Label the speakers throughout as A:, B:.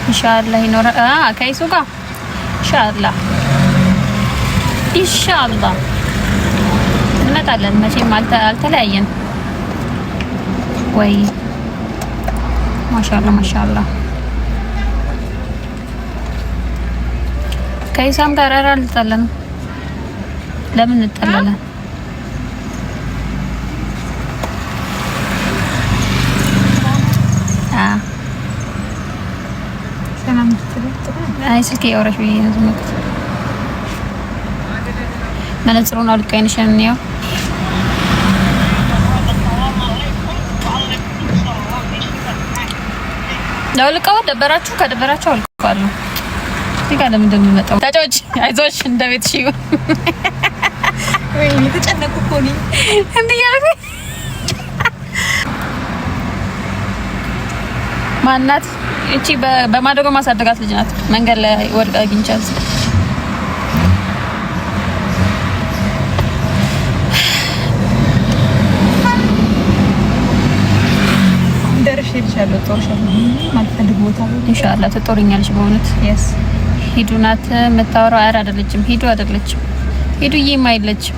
A: ኢንሻአላህ ይኖራል። ከይሱ ጋር ኢንሻአላህ ኢንሻአላህ እንመጣለን። መቼም አልተለያየን ወይ? ማሻአላህ ማሻአላህ። ከይሳም ጋር አልጣለን። ለምን እንጣላለን? ሰላም አይ ስልኬ ያወራሽ ነው ዝምት መነጽሩን አልቀይንሽን ነው ለውልቀው ደበራችሁ ከደበራችሁ አልቀዋለሁ። እዚህ ጋር ለምን እንደሚመጣው ታጫዎች አይዞሽ እንደ ቤትሽ ይሁን ወይ ተጨነቁ እኮ ነኝ እንዴ ያለኝ ማናት እቺ በማደጎ ማሳደጋት ልጅ ናት። መንገድ ላይ ወድቃ አግኝቻት ደርሼልሻለሁ። ጦርሻለሁ ማልፈልግ ቦታ ኢንሻአላህ ትጦርኛለሽ በእውነት yes ሂዱ ናት የምታወራው አራ አይደለችም። ሂዱ አይደለችም። ሂዱዬ ማይለችም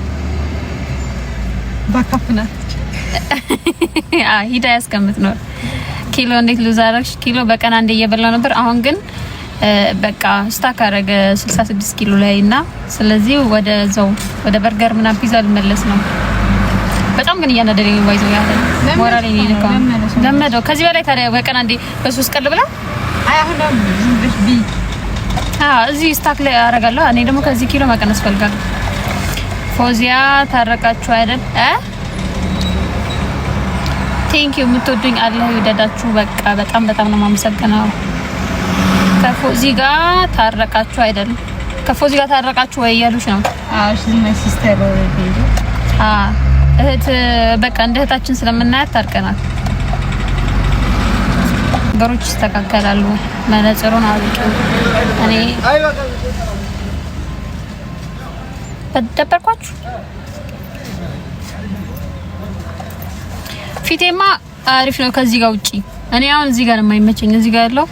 A: ባካፍናት ሂዳ ያስቀምጥ ነው። ኪሎ እንዴት ልዛረክሽ? ኪሎ በቀን አንዴ እየበላው ነበር። አሁን ግን በቃ ስታክ አረገ 66 ኪሎ ላይ እና ስለዚህ ወደ በርገር ምናምን ፒዛ ልመለስ ነው። በጣም ግን እያናደደኝ ነው። ባይዘው ያለ ሞራል እኔ ነው ለመደው። ከዚህ በላይ ታዲያ በቀን አንዴ በሶስት ቀን ብላ አሁን ነው ቢ እዚህ ስታክ ላይ አረጋለሁ። እኔ ደግሞ ከዚህ ኪሎ መቀነስ ፈልጋለሁ። ፎዚያ ታረቃችሁ አይደል? ቴንክ ዩ የምትወዱኝ አላህ ይወደዳችሁ። በቃ በጣም ነው የማመሰግነው። ከፎዚ ጋር ታረቃችሁ አይደል? ከፎዚ ጋር ታረቃችሁ ወይ ያሉሽ ነው? እሺ ማይ ሲስተር ኦሬዲ እህት በቃ እንደ እህታችን ስለምናያት ታርቀናል። ነገሮች ይስተካከላሉ። መነጽሩን አውጪው። እኔ ተደበርኳችሁ። ፊቴማ አሪፍ ነው ከዚህ ጋር ውጪ። እኔ አሁን እዚህ ጋር የማይመቸኝ እዚህ ጋር ያለው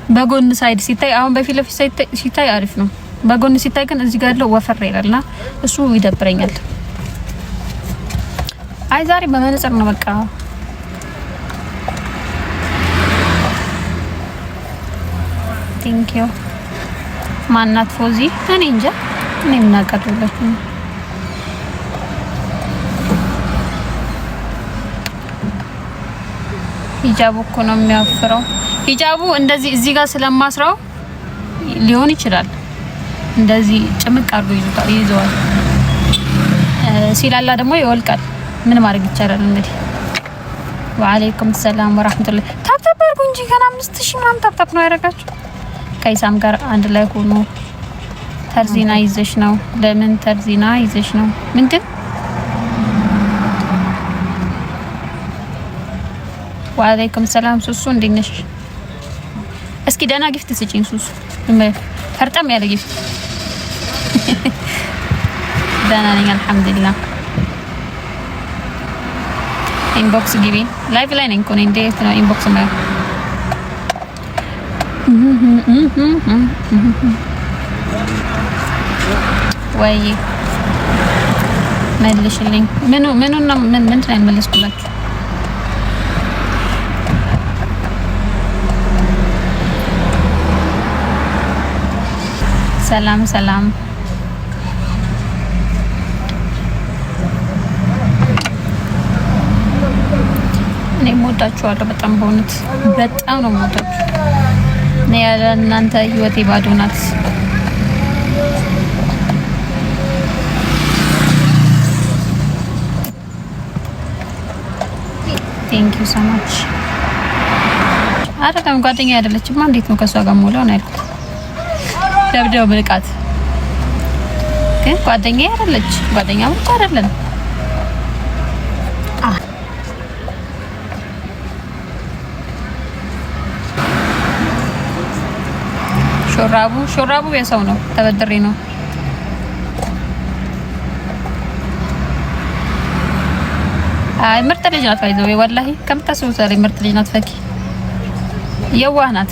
A: በጎን ሳይድ ሲታይ አሁን በፊት ለፊት ሲታይ አሪፍ ነው። በጎን ሲታይ ግን እዚህ ጋር ያለው ወፈር ይላልና እሱ ይደብረኛል። አይ ዛሬ በመነጽር ነው በቃ። ቴንክ ዩ ማናት ፎዚ? እኔ እንጃ እኔ ምን አቀርብላችሁ። ሂጃቡ እኮ ነው የሚያፍረው። ሂጃቡ እንደዚህ እዚህ ጋር ስለማስራው ሊሆን ይችላል። እንደዚህ ጭምቅ አድርጎ ይዘዋል። ሲላላ ደግሞ ይወልቃል። ምን ማድረግ ይቻላል እንግዲህ። ወአለይኩም ሰላም ወራህመቱላህ። ታፕታፕ አድርጉ እንጂ ገና 5000 ምናምን ታፕታፕ ነው ያደረጋችሁ። ከይሳም ጋር አንድ ላይ ሆኖ ተርዚና ይዘሽ ነው። ለምን ተርዚና ይዘሽ ነው? ምንድን ወአለይኩም ሰላም ሱሱ እንዴት ነሽ? እስኪ ደህና ጊፍት ስጪኝ ሱሱ። ፈርጠም ያለ ጊፍት። ደህና ነኝ አልሐምዱሊላህ። ኢንቦክስ ግቢ። ላይቭ ላይ ነኝ እኮ ነኝ። እንዴት ነው ኢንቦክስ ማለት? ወይ መልሽልኝ። ምኑን ነው ምን ላይ መለስኩላችሁ? ሰላም ሰላም። እኔ የምወዳችኋለሁ በጣም በእውነት በጣም ነው የምወዳችሁ። እኔ ያለ እናንተ ህይወቴ ባዶ ናት። ቴንክ ዩ ሶ ማች። አይደለም ጓደኛ አይደለችማ። እንዴት ነው ከሷ ጋር ሞላው ነው ያልኩት። ደብደው ምልቃት ግን ጓደኛ አይደለች። ጓደኛ ብቻ አይደለም። ሾራቡ የሰው ነው። ተበድሬ ነው። አይ ምርጥ ልጅ ናት። ባይዘው ወላሂ ከምታስቡት ምርጥ ልጅ ናት። ፈኪ የዋህ ናት።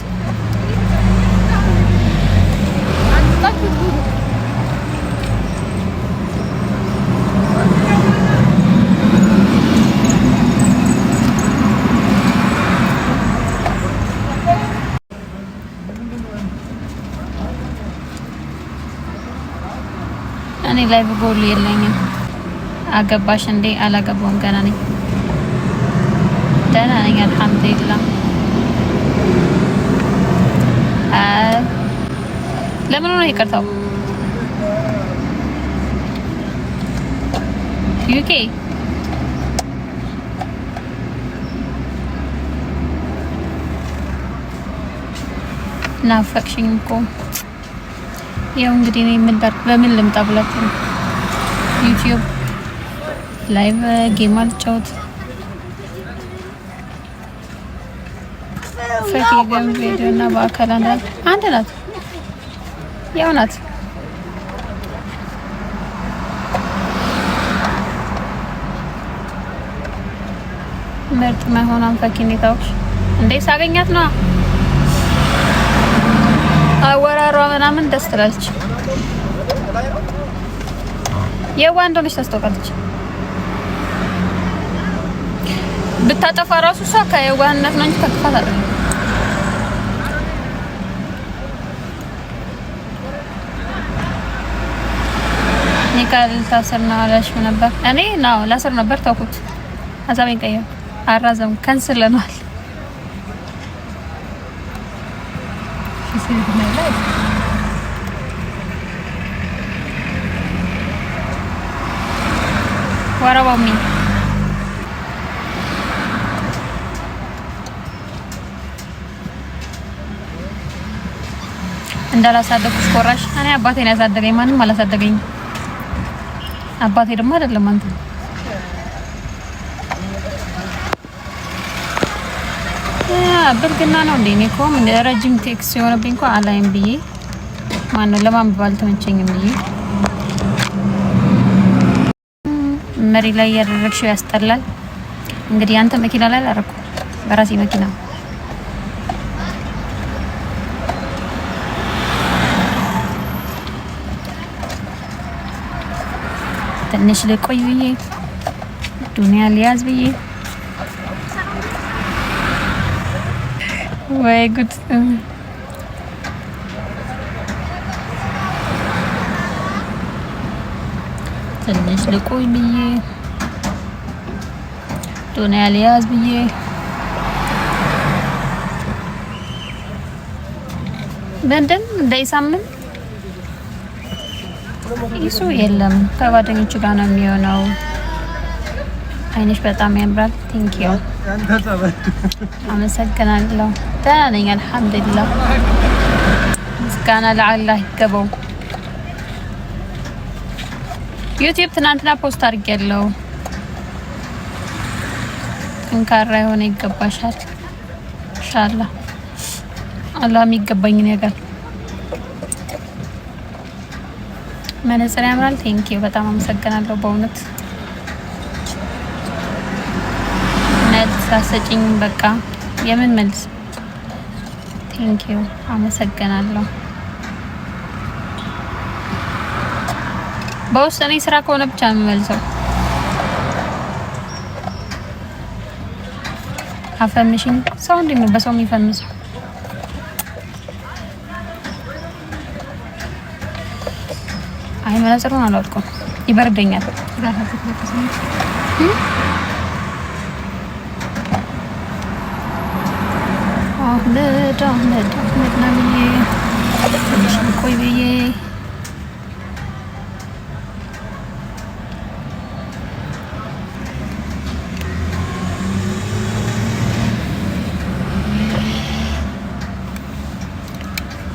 A: እኔ ላይ ጎል የለኝም። አገባሽ እንዴ? አላገባውም፣ ገና ነኝ። ደህና ነኝ አልሐምዱሊላህ። ለምን ነው ይቅርታው? ዩኬ ናፈቅሽኝ እኮ። ያው እንግዲህ ነው የምንዳር በምን ልምጣ ብላችሁ ነው ዩቲዩብ ላይቭ ጌም አልጫወት ፈኪ ገም ቪዲዮ እና በአካል አንድ ናት፣ ያው ናት። ምርጥ መሆኗን ፈኪ እንዴታውሽ እንዴ ሳገኛት ነው አወራሯ ምናምን ደስ ትላለች። የዋህ እንደሆነች ታስታውቃለች። ብታጠፋ ራሱ እሷ ከየዋህነት ነው እንጂ ከክፋት አይደለም። ኒካል ታስር ነው አላልሽም ነበር? እኔ ነው ላስር ነበር ተውኩት። ሀሳቤን ቀየርኩ። አራዘም ከንስለናል። What about me? እንዳላሳደግኩሽ ቆራሽ። እኔ አባቴን ያሳደገኝ ማንም አላሳደገኝ። አባቴ ደግሞ አይደለም አንተ። ብልግና ነው እንዴ? እኔ እኮ ረጅም ቴክስት የሆነብኝ እኮ አላይም ብዬ ማነው ለማንበብ አልተመቸኝም ብዬ መሪ ላይ ያደረግሽው ያስጠላል። እንግዲህ አንተ መኪና ላይ አላረኩ፣ በራሴ መኪና ትንሽ ልቆይ ብዬ ዱንያ ሊያዝ ብዬ ወይ ጉድ። ትንሽ ልቆይ ብዬ ዱንያ ሊያዝ ብዬ ምንድን እንዳይሳምን ይሱ የለም ከጓደኞቹ ጋር ነው የሚሆነው። አይንሽ በጣም ያምራል። ቴንክ ዩ አመሰግናለሁ። ደህና ነኝ አልሐምዱሊላህ። ምስጋና ለአላህ ይገባው። ዩቲዩብ ትናንትና ፖስት አድርጌያለሁ። ጠንካራ የሆነ ይገባሻል ኢንሻአላህ። አላህ የሚገባኝ ነገር መነጽር ያምራል። ቴንክ ዩ በጣም አመሰግናለሁ በእውነት መልስ አሰጪኝ። በቃ የምን መልስ? ቴንክ ዩ አመሰግናለሁ። በውስጥ እኔ ስራ ከሆነ ብቻ የምመልሰው። አፈምሽኝ ሰው እንዴ በሰው የሚፈምሰው? አይ መነጽሩን አላወጣም፣ ይበርደኛል። አህመድ ነብዬ ትንሽ ቆይ ብዬ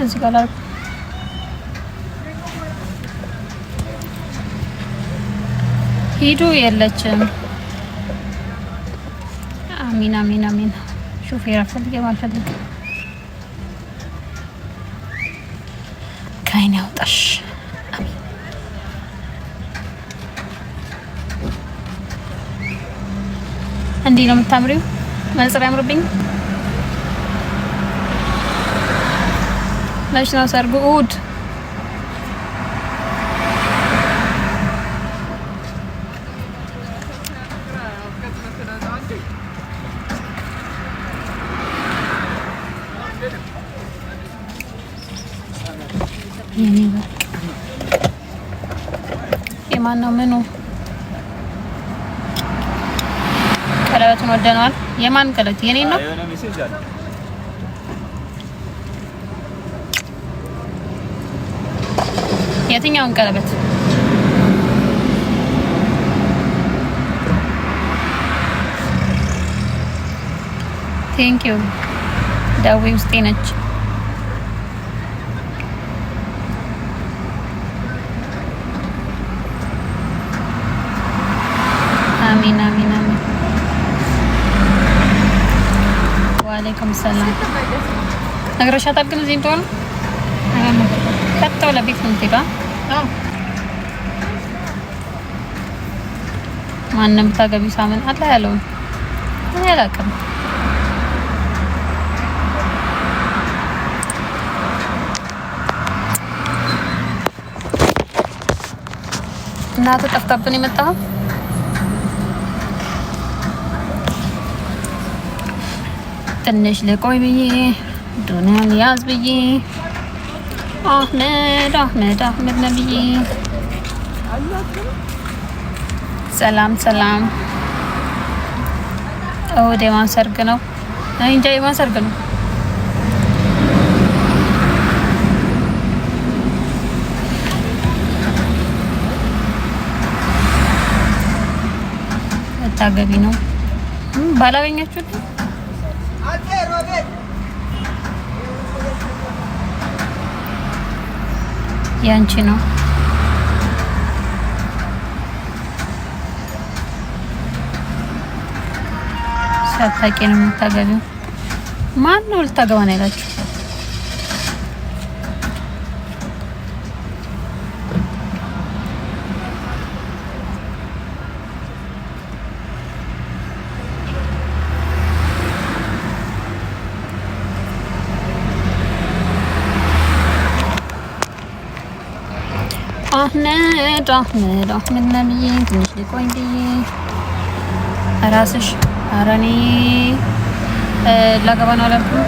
A: እዚህ ጋር ሂዱ የለችም። አሚን አሚን አሚን። ሹፌር አፈልገም አልፈልግም። ከአይን ያውጣሽ። አሚን። እንዲህ ነው የምታምሪው። መነጽር ያምርብኝ። መች ነው ሰርጉ? እሑድ የኔ ወርቅ የማን ነው? ምኑ ቀለበቱን ወደነዋል። የማን ቀለበት? የኔ ነው። የትኛውን ቀለበት? ቴንክ ዩ ዳዌ ውስጤ ነች። አሚን አሚን አሚን። ወአለይኩም ሰላም። ነግረሻታል ግን እዚህ እንደሆነ ከተው ለቤት ነው የምትሄደው? ማንም ታገቢው ሳምን አለ ያለው እኔ አላውቅም። እናት ጠፍታብን የመጣው ትንሽ ልቆይ ብዬ ዱንያን ያዝ ብዬ አህመድ አህመድ አህመድ ነብዬ ሰላም ሰላም። ወደ ማን ሰርግ ነው? እንጃ የማን ሰርግ ነው? ታገቢ ነው ባላገኛችሁት ያንቺ ነው። ሳታውቂ ነው የምታገቢው። ማን ነው ልታገባ ነው ያላችሁ? አህመድ አህመድ አህመድ ነብዬ ትንሽ ልቆይ ብዬ ራስሽ ኧረ እኔ ላገባ ነው አላልኩም።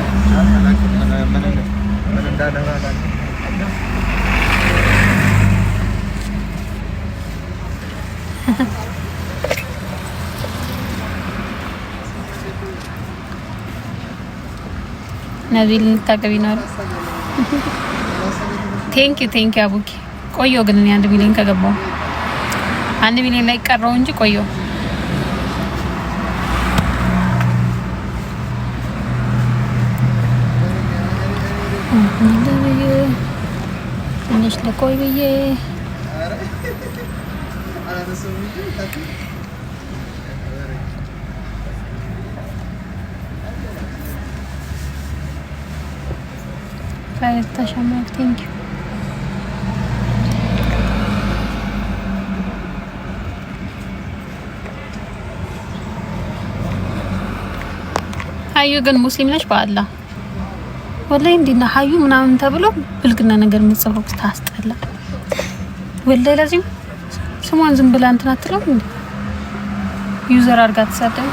A: ነቢል ልታገቢ ነው አይደል? ቴንክ ዩ አቡኪ። ቆየሁ ግን እኔ 1 ሚሊዮን ከገባሁ 1 ሚሊዮን ላይ ቀረው እንጂ ቆየሁ። ትንሽ ልቆይ ብዬ ታሻማክ ቴንክ ዩ ሀዩ ግን ሙስሊም ነች በአላህ ወላሂ እንዲና ሀዩ ምናምን ተብሎ ብልግና ነገር የምትጽፈው ታስጠላ። ወላሂ ለዚህም ስሟን ዝም ብላ እንትን አትለው እንዴ ዩዘር አድርጋ ተሳደብ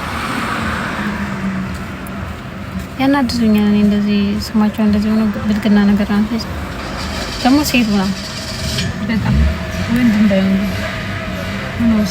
A: ያናድዱኛል። እኔ እንደዚህ ስማቸው እንደዚህ ሆኖ ብልግና ነገር ነው ደግሞ ሴት ነው በጣም ወንድ እንዳይሆን ነው።